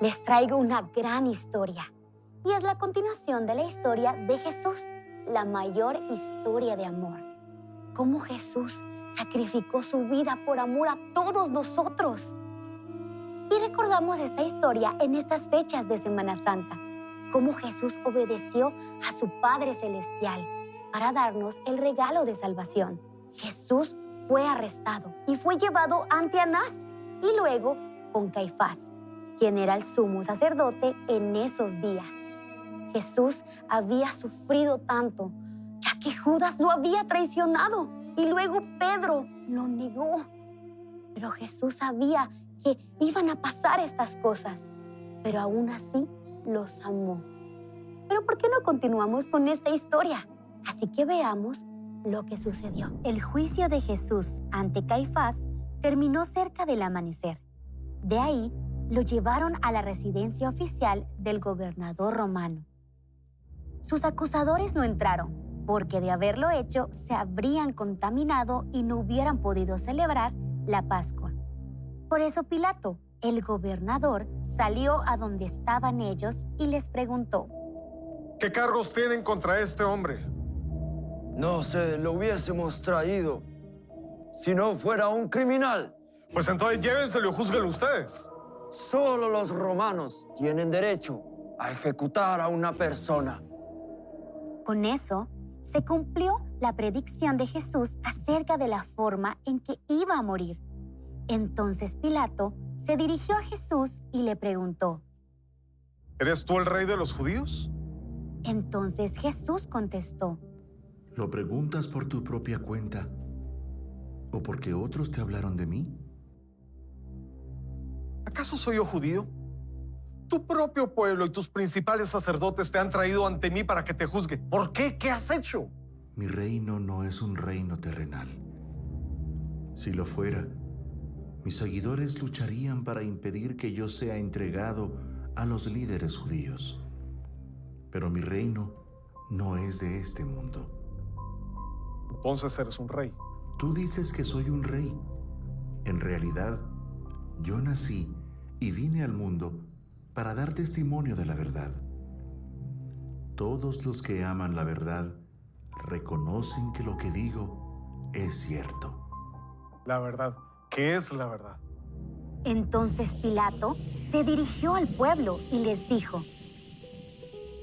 les traigo una gran historia. Y es la continuación de la historia de Jesús, la mayor historia de amor. Cómo Jesús sacrificó su vida por amor a todos nosotros. Y recordamos esta historia en estas fechas de Semana Santa. Cómo Jesús obedeció a su Padre Celestial para darnos el regalo de salvación. Jesús fue arrestado y fue llevado ante Anás y luego con Caifás, quien era el sumo sacerdote en esos días. Jesús había sufrido tanto, ya que Judas lo había traicionado y luego Pedro lo negó. Pero Jesús sabía que iban a pasar estas cosas, pero aún así los amó. Pero ¿por qué no continuamos con esta historia? Así que veamos lo que sucedió. El juicio de Jesús ante Caifás terminó cerca del amanecer. De ahí lo llevaron a la residencia oficial del gobernador romano. Sus acusadores no entraron, porque de haberlo hecho se habrían contaminado y no hubieran podido celebrar la Pascua. Por eso Pilato, el gobernador, salió a donde estaban ellos y les preguntó: ¿Qué cargos tienen contra este hombre? No se lo hubiésemos traído si no fuera un criminal. Pues entonces llévenselo y juzguen ustedes. Solo los romanos tienen derecho a ejecutar a una persona. Con eso, se cumplió la predicción de Jesús acerca de la forma en que iba a morir. Entonces Pilato se dirigió a Jesús y le preguntó: ¿Eres tú el rey de los judíos? Entonces Jesús contestó: ¿Lo preguntas por tu propia cuenta o porque otros te hablaron de mí? ¿Acaso soy yo judío? Tu propio pueblo y tus principales sacerdotes te han traído ante mí para que te juzgue. ¿Por qué? ¿Qué has hecho? Mi reino no es un reino terrenal. Si lo fuera, mis seguidores lucharían para impedir que yo sea entregado a los líderes judíos. Pero mi reino no es de este mundo. Entonces eres un rey. Tú dices que soy un rey. En realidad, yo nací y vine al mundo para dar testimonio de la verdad. Todos los que aman la verdad reconocen que lo que digo es cierto. La verdad. ¿Qué es la verdad? Entonces Pilato se dirigió al pueblo y les dijo: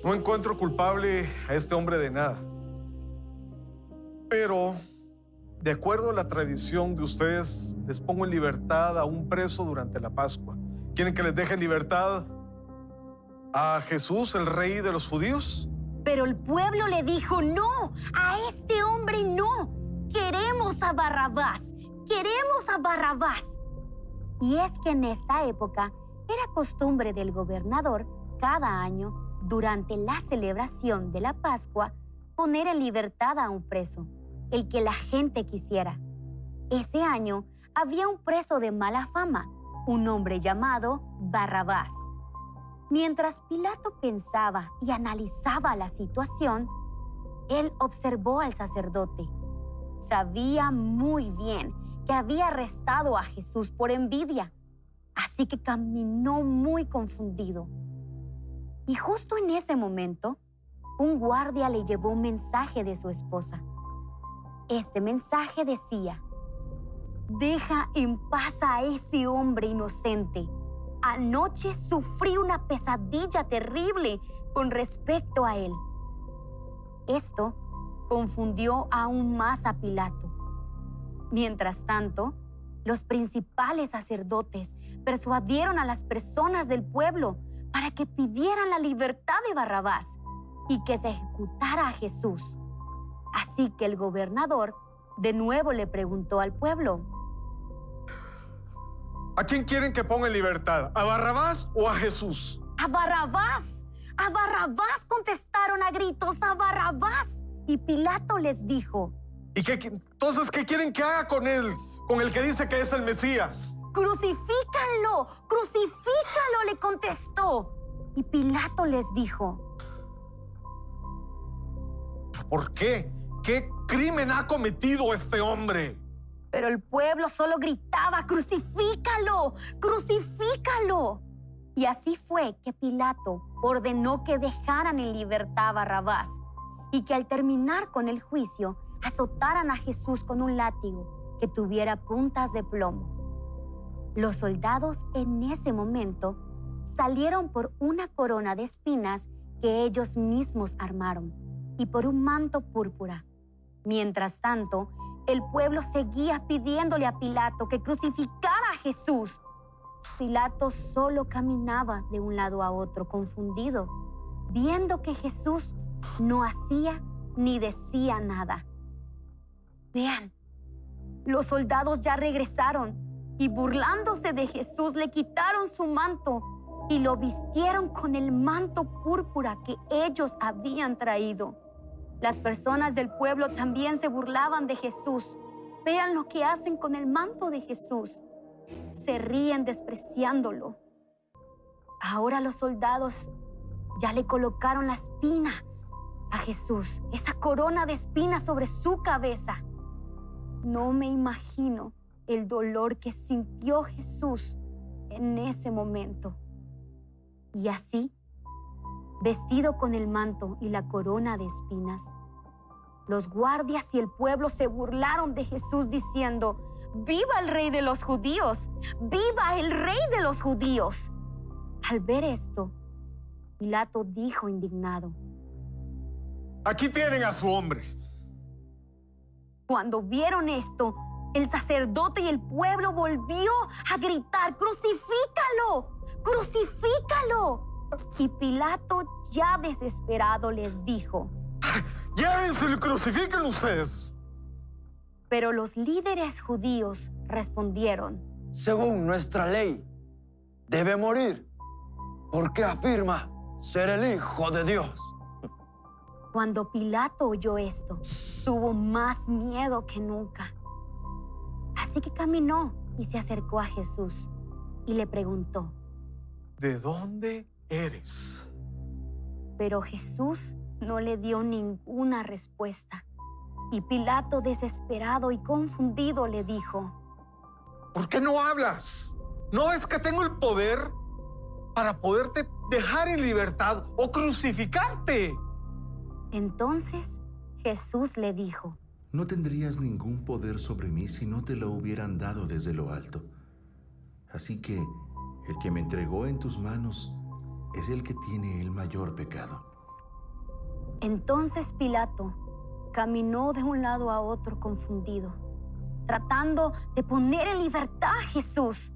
No encuentro culpable a este hombre de nada. Pero, de acuerdo a la tradición de ustedes, les pongo en libertad a un preso durante la Pascua. ¿Quieren que les deje en libertad a Jesús, el rey de los judíos? Pero el pueblo le dijo: no, a este hombre no. Queremos a Barrabás. Queremos a Barrabás. Y es que en esta época era costumbre del gobernador cada año, durante la celebración de la Pascua, poner en libertad a un preso, el que la gente quisiera. Ese año había un preso de mala fama, un hombre llamado Barrabás. Mientras Pilato pensaba y analizaba la situación, él observó al sacerdote. Sabía muy bien que había arrestado a Jesús por envidia, así que caminó muy confundido. Y justo en ese momento, un guardia le llevó un mensaje de su esposa. Este mensaje decía: deja en paz a ese hombre inocente. Anoche sufrí una pesadilla terrible con respecto a él. Esto confundió aún más a Pilato. Mientras tanto, los principales sacerdotes persuadieron a las personas del pueblo para que pidieran la libertad de Barrabás y que se ejecutara a Jesús. Así que el gobernador de nuevo le preguntó al pueblo: ¿A quién quieren que ponga en libertad? ¿A Barrabás o a Jesús? ¡A Barrabás! ¡A Barrabás!, contestaron a gritos. ¡A Barrabás! Y Pilato les dijo: ¿Y entonces qué quieren que haga con él? Con el que dice que es el Mesías. ¡Crucifícanlo! ¡Crucifícalo!, le contestó. Y Pilato les dijo: ¿Por qué? ¿Qué crimen ha cometido este hombre? Pero el pueblo solo gritaba: ¡Crucifícalo! ¡Crucifícalo! Y así fue que Pilato ordenó que dejaran en libertad a Barrabás y que al terminar con el juicio azotaran a Jesús con un látigo que tuviera puntas de plomo. Los soldados en ese momento salieron por una corona de espinas que ellos mismos armaron y por un manto púrpura. Mientras tanto, el pueblo seguía pidiéndole a Pilato que crucificara a Jesús. Pilato solo caminaba de un lado a otro, confundido, viendo que Jesús no hacía ni decía nada. Vean, los soldados ya regresaron y burlándose de Jesús le quitaron su manto y lo vistieron con el manto púrpura que ellos habían traído. Las personas del pueblo también se burlaban de Jesús. Vean lo que hacen con el manto de Jesús. Se ríen despreciándolo. Ahora los soldados ya le colocaron la espina a Jesús, esa corona de espinas sobre su cabeza. No me imagino el dolor que sintió Jesús en ese momento. Y así, vestido con el manto y la corona de espinas, los guardias y el pueblo se burlaron de Jesús diciendo: ¡Viva el rey de los judíos! ¡Viva el rey de los judíos! Al ver esto, Pilato dijo indignado: Aquí tienen a su hombre. Cuando vieron esto, el sacerdote y el pueblo volvió a gritar: ¡Crucifícalo! ¡Crucifícalo! Y Pilato, ya desesperado, les dijo: Llévenselo y crucifíquenlo ustedes. Pero los líderes judíos respondieron: Según nuestra ley, debe morir, porque afirma ser el Hijo de Dios. Cuando Pilato oyó esto, tuvo más miedo que nunca. Así que caminó y se acercó a Jesús y le preguntó: ¿De dónde eres? Pero Jesús no le dio ninguna respuesta. Y Pilato, desesperado y confundido, le dijo: ¿Por qué no hablas? ¿No ves que tengo el poder para poderte dejar en libertad o crucificarte? Entonces Jesús le dijo: No tendrías ningún poder sobre mí si no te lo hubieran dado desde lo alto. Así que el que me entregó en tus manos es el que tiene el mayor pecado. Entonces Pilato caminó de un lado a otro confundido, tratando de poner en libertad a Jesús.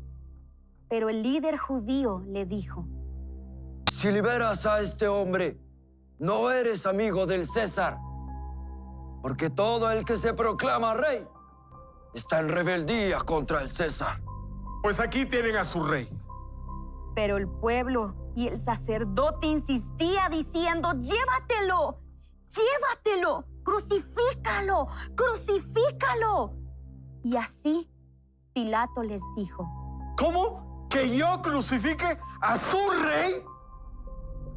Pero el líder judío le dijo: Si liberas a este hombre, no eres amigo del César, porque todo el que se proclama rey está en rebeldía contra el César. Pues aquí tienen a su rey. Pero el pueblo y el sacerdote insistía diciendo: ¡Llévatelo! ¡Llévatelo! ¡Crucifícalo! ¡Crucifícalo! Y así Pilato les dijo: ¿Cómo? ¿Que yo crucifique a su rey?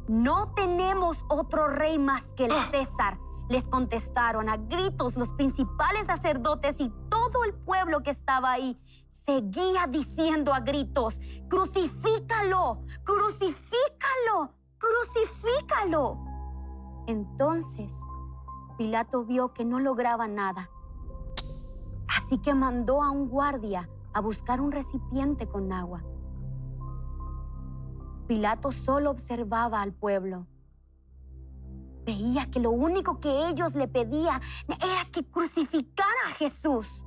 No tenemos otro rey más que el César, les contestaron a gritos los principales sacerdotes, y todo el pueblo que estaba ahí seguía diciendo a gritos: ¡Crucifícalo! ¡Crucifícalo! ¡Crucifícalo! Entonces Pilato vio que no lograba nada. Así que mandó a un guardia a buscar un recipiente con agua. Pilato solo observaba al pueblo. Veía que lo único que ellos le pedían era que crucificara a Jesús.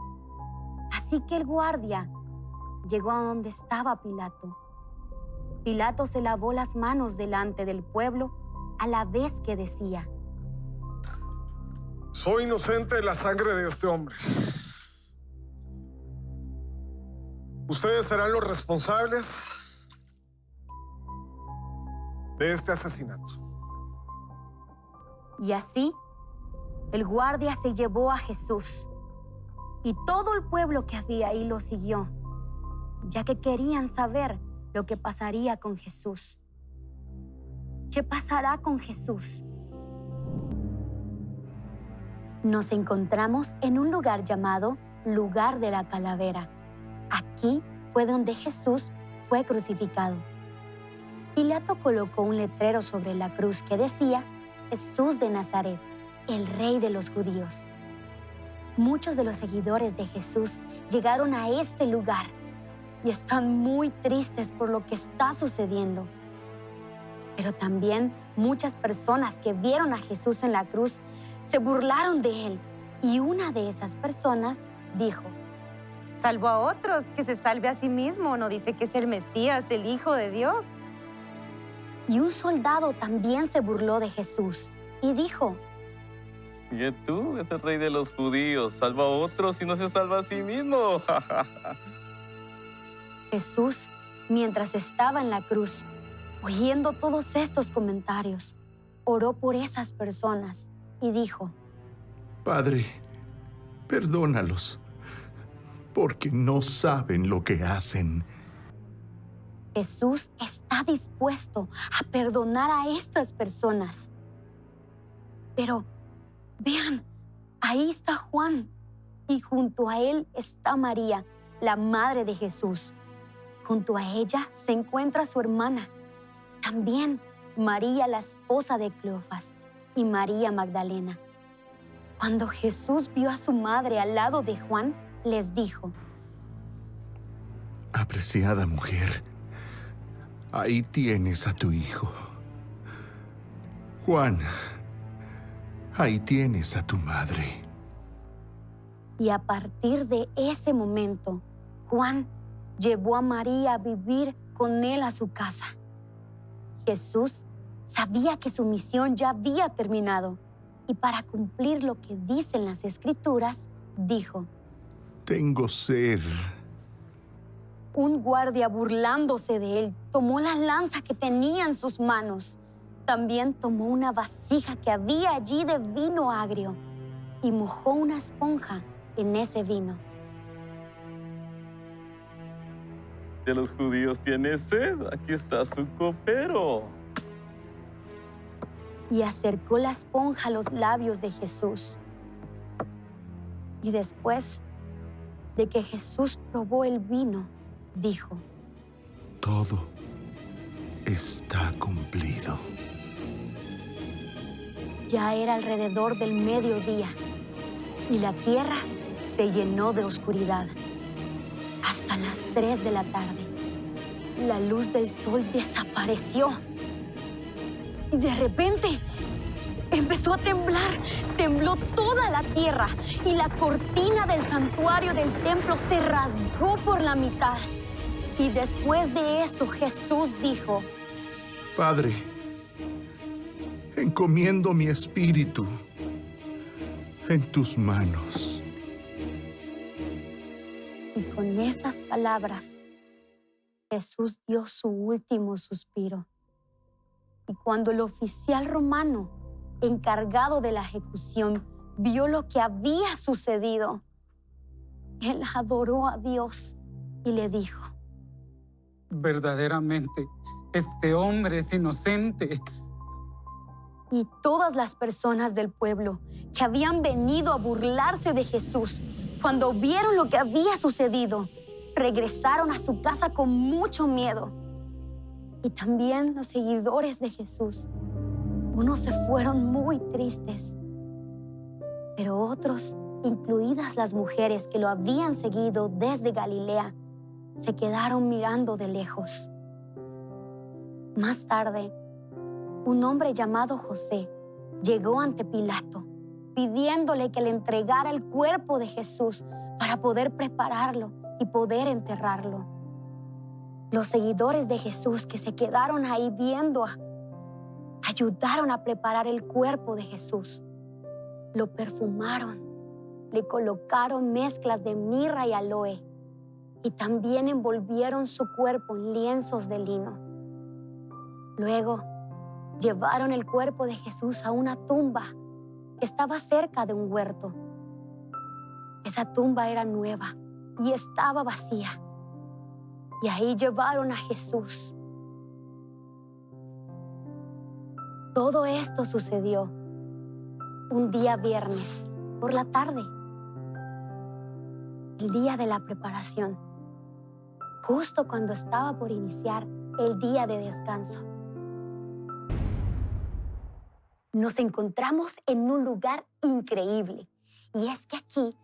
Así que el guardia llegó a donde estaba Pilato. Pilato se lavó las manos delante del pueblo a la vez que decía: Soy inocente de la sangre de este hombre. Ustedes serán los responsables de este asesinato. Y así, el guardia se llevó a Jesús, y todo el pueblo que había ahí lo siguió, ya que querían saber lo que pasaría con Jesús. ¿Qué pasará con Jesús? Nos encontramos en un lugar llamado Lugar de la Calavera. Aquí fue donde Jesús fue crucificado. Pilato colocó un letrero sobre la cruz que decía: Jesús de Nazaret, el Rey de los Judíos. Muchos de los seguidores de Jesús llegaron a este lugar y están muy tristes por lo que está sucediendo. Pero también muchas personas que vieron a Jesús en la cruz se burlaron de él. Y una de esas personas dijo: Salvó a otros, que se salve a sí mismo. ¿No dice que es el Mesías, el Hijo de Dios? Y un soldado también se burló de Jesús y dijo: Oye, tú, es el Rey de los judíos, salva a otros y no se salva a sí mismo. Jesús, mientras estaba en la cruz, oyendo todos estos comentarios, oró por esas personas y dijo: Padre, perdónalos, porque no saben lo que hacen. Jesús está dispuesto a perdonar a estas personas. Pero vean, ahí está Juan y junto a él está María, la madre de Jesús. Junto a ella se encuentra su hermana. También María, la esposa de Cleofas, y María Magdalena. Cuando Jesús vio a su madre al lado de Juan, les dijo: Apreciada mujer, ahí tienes a tu hijo. Juan, ahí tienes a tu madre. Y a partir de ese momento, Juan llevó a María a vivir con él a su casa. Jesús sabía que su misión ya había terminado y para cumplir lo que dicen las Escrituras, dijo: Tengo sed. Un guardia, burlándose de él, tomó la lanza que tenía en sus manos. También tomó una vasija que había allí de vino agrio y mojó una esponja en ese vino. De los judíos tiene sed, aquí está su copero. Y acercó la esponja a los labios de Jesús. Y después de que Jesús probó el vino, dijo: Todo está cumplido. Ya era alrededor del mediodía y la tierra se llenó de oscuridad. Hasta las 3 de la tarde, la luz del sol desapareció. Y de repente empezó a temblar. Tembló toda la tierra y la cortina del santuario del templo se rasgó por la mitad. Y después de eso Jesús dijo: Padre, encomiendo mi espíritu en tus manos. Y con esas palabras, Jesús dio su último suspiro. Y cuando el oficial romano, encargado de la ejecución, vio lo que había sucedido, él adoró a Dios y le dijo: Verdaderamente, este hombre es inocente. Y todas las personas del pueblo que habían venido a burlarse de Jesús, cuando vieron lo que había sucedido, regresaron a su casa con mucho miedo. Y también los seguidores de Jesús. Unos se fueron muy tristes, pero otros, incluidas las mujeres que lo habían seguido desde Galilea, se quedaron mirando de lejos. Más tarde, un hombre llamado José llegó ante Pilato, pidiéndole que le entregara el cuerpo de Jesús para poder prepararlo y poder enterrarlo. Los seguidores de Jesús que se quedaron ahí viendo ayudaron a preparar el cuerpo de Jesús. Lo perfumaron, le colocaron mezclas de mirra y aloe y también envolvieron su cuerpo en lienzos de lino. Luego, llevaron el cuerpo de Jesús a una tumba que estaba cerca de un huerto. Esa tumba era nueva y estaba vacía. Y ahí llevaron a Jesús. Todo esto sucedió un día viernes por la tarde, el día de la preparación, justo cuando estaba por iniciar el día de descanso. nos encontramos en un lugar increíble. Y es que aquí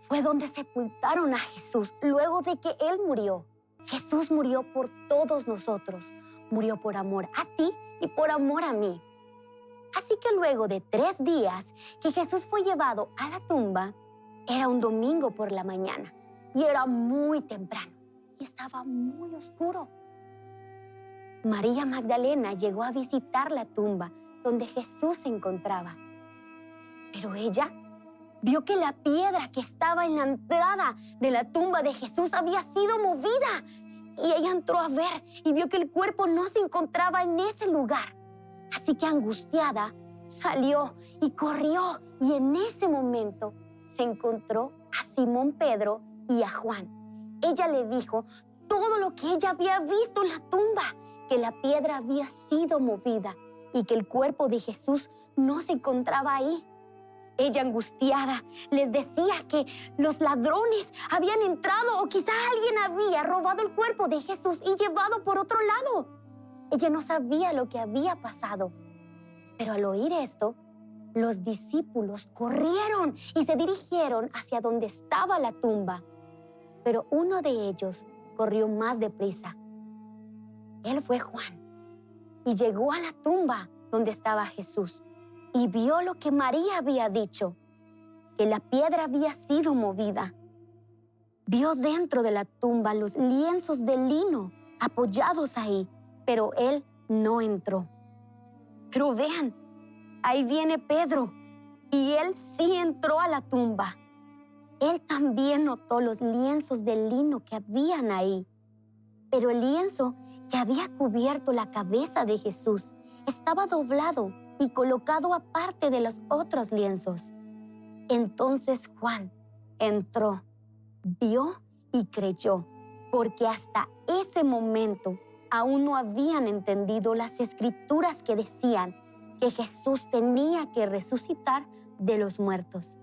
fue donde sepultaron a Jesús luego de que Él murió. Jesús murió por todos nosotros. Murió por amor a ti y por amor a mí. Así que luego de 3 días que Jesús fue llevado a la tumba, era un domingo por la mañana y era muy temprano y estaba muy oscuro. María Magdalena llegó a visitar la tumba donde Jesús se encontraba. Pero ella vio que la piedra que estaba en la entrada de la tumba de Jesús había sido movida. Y ella entró a ver y vio que el cuerpo no se encontraba en ese lugar. Así que angustiada, salió y corrió. Y en ese momento se encontró a Simón Pedro y a Juan. Ella le dijo todo lo que ella había visto en la tumba, que la piedra había sido movida y que el cuerpo de Jesús no se encontraba ahí. Ella, angustiada, les decía que los ladrones habían entrado o quizá alguien había robado el cuerpo de Jesús y llevado por otro lado. Ella no sabía lo que había pasado. Pero al oír esto, los discípulos corrieron y se dirigieron hacia donde estaba la tumba. Pero uno de ellos corrió más deprisa. Él fue Juan y llegó a la tumba donde estaba Jesús y vio lo que María había dicho, que la piedra había sido movida. Vio dentro de la tumba los lienzos de lino apoyados ahí, pero él no entró. Pero vean, ahí viene Pedro y él sí entró a la tumba. Él también notó los lienzos de lino que habían ahí, pero el lienzo que había cubierto la cabeza de Jesús estaba doblado y colocado aparte de los otros lienzos. Entonces Juan entró, vio y creyó, porque hasta ese momento aún no habían entendido las escrituras que decían que Jesús tenía que resucitar de los muertos.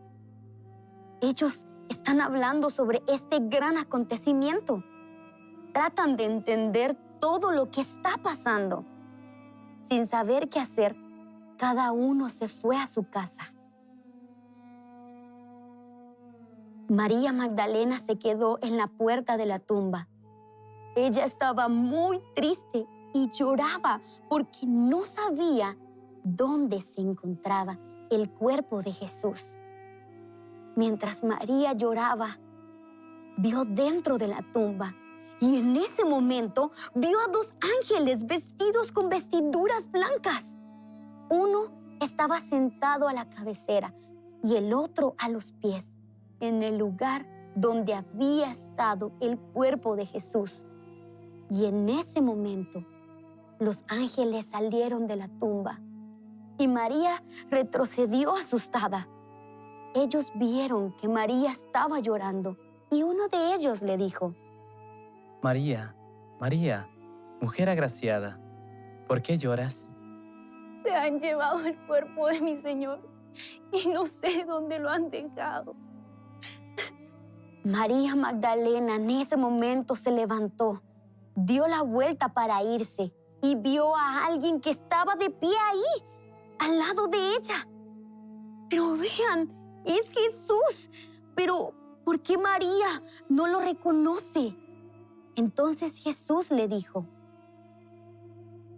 Ellos están hablando sobre este gran acontecimiento. Tratan de entender todo lo que está pasando. Sin saber qué hacer, cada uno se fue a su casa. María Magdalena se quedó en la puerta de la tumba. Ella estaba muy triste y lloraba porque no sabía dónde se encontraba el cuerpo de Jesús. Mientras María lloraba, vio dentro de la tumba y en ese momento vio a 2 ángeles vestidos con vestiduras blancas. Uno estaba sentado a la cabecera y el otro a los pies, en el lugar donde había estado el cuerpo de Jesús. Y en ese momento, los ángeles salieron de la tumba y María retrocedió asustada. Ellos vieron que María estaba llorando y uno de ellos le dijo: María, María, mujer agraciada, ¿por qué lloras? Se han llevado el cuerpo de mi Señor y no sé dónde lo han dejado. María Magdalena en ese momento se levantó, dio la vuelta para irse y vio a alguien que estaba de pie ahí, al lado de ella. Pero vean, es Jesús. Pero, ¿por qué María no lo reconoce? Entonces Jesús le dijo: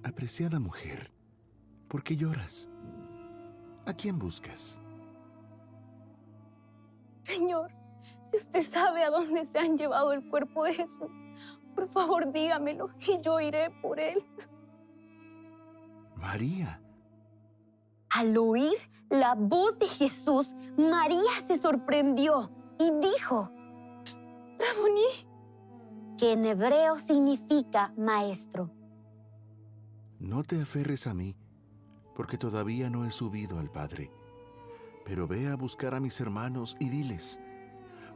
Apreciada mujer, ¿por qué lloras? ¿A quién buscas? Señor, si usted sabe a dónde se han llevado el cuerpo de Jesús, por favor dígamelo y yo iré por él. María. Al oír la voz de Jesús, María se sorprendió y dijo: Rabuní, que en hebreo significa maestro. No te aferres a mí, porque todavía no he subido al Padre. Pero ve a buscar a mis hermanos y diles: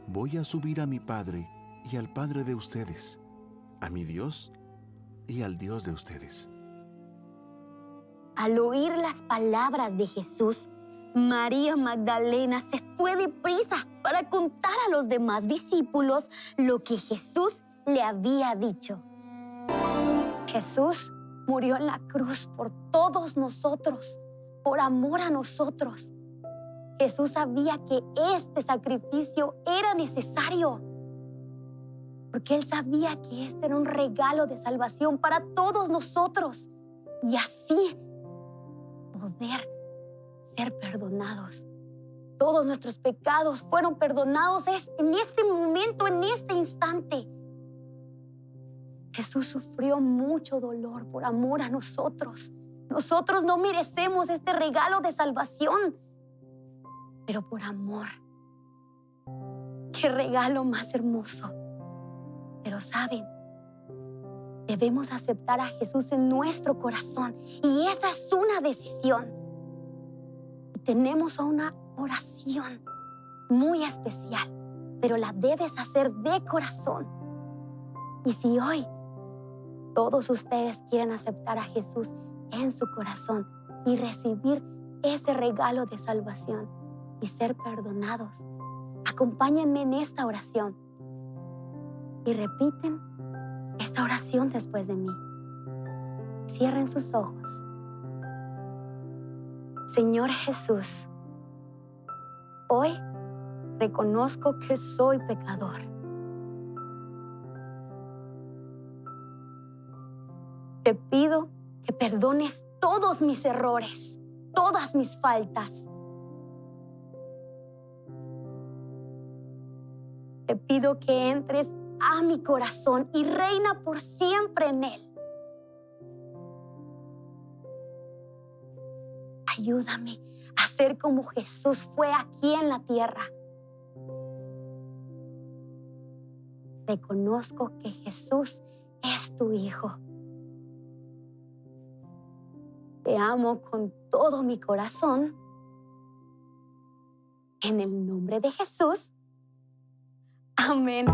voy a subir a mi Padre y al Padre de ustedes, a mi Dios y al Dios de ustedes. Al oír las palabras de Jesús, María Magdalena se fue deprisa para contar a los demás discípulos lo que Jesús le había dicho. Jesús murió en la cruz por todos nosotros, por amor a nosotros. Jesús sabía que este sacrificio era necesario, porque Él sabía que este era un regalo de salvación para todos nosotros y así poder ser perdonados. Todos nuestros pecados fueron perdonados en este momento, en este instante. Jesús sufrió mucho dolor por amor a nosotros. Nosotros no merecemos este regalo de salvación, pero por amor. ¡Qué regalo más hermoso! Pero saben, debemos aceptar a Jesús en nuestro corazón y esa es una decisión. Tenemos una oración muy especial, pero la debes hacer de corazón. Y si hoy todos ustedes quieren aceptar a Jesús en su corazón y recibir ese regalo de salvación y ser perdonados, acompáñenme en esta oración y repiten esta oración después de mí. Cierren sus ojos. Señor Jesús, hoy reconozco que soy pecador. Te pido que perdones todos mis errores, todas mis faltas. Te pido que entres a mi corazón y reina por siempre en él. Ayúdame a ser como Jesús fue aquí en la tierra. Reconozco que Jesús es tu Hijo. Te amo con todo mi corazón. En el nombre de Jesús. Amén.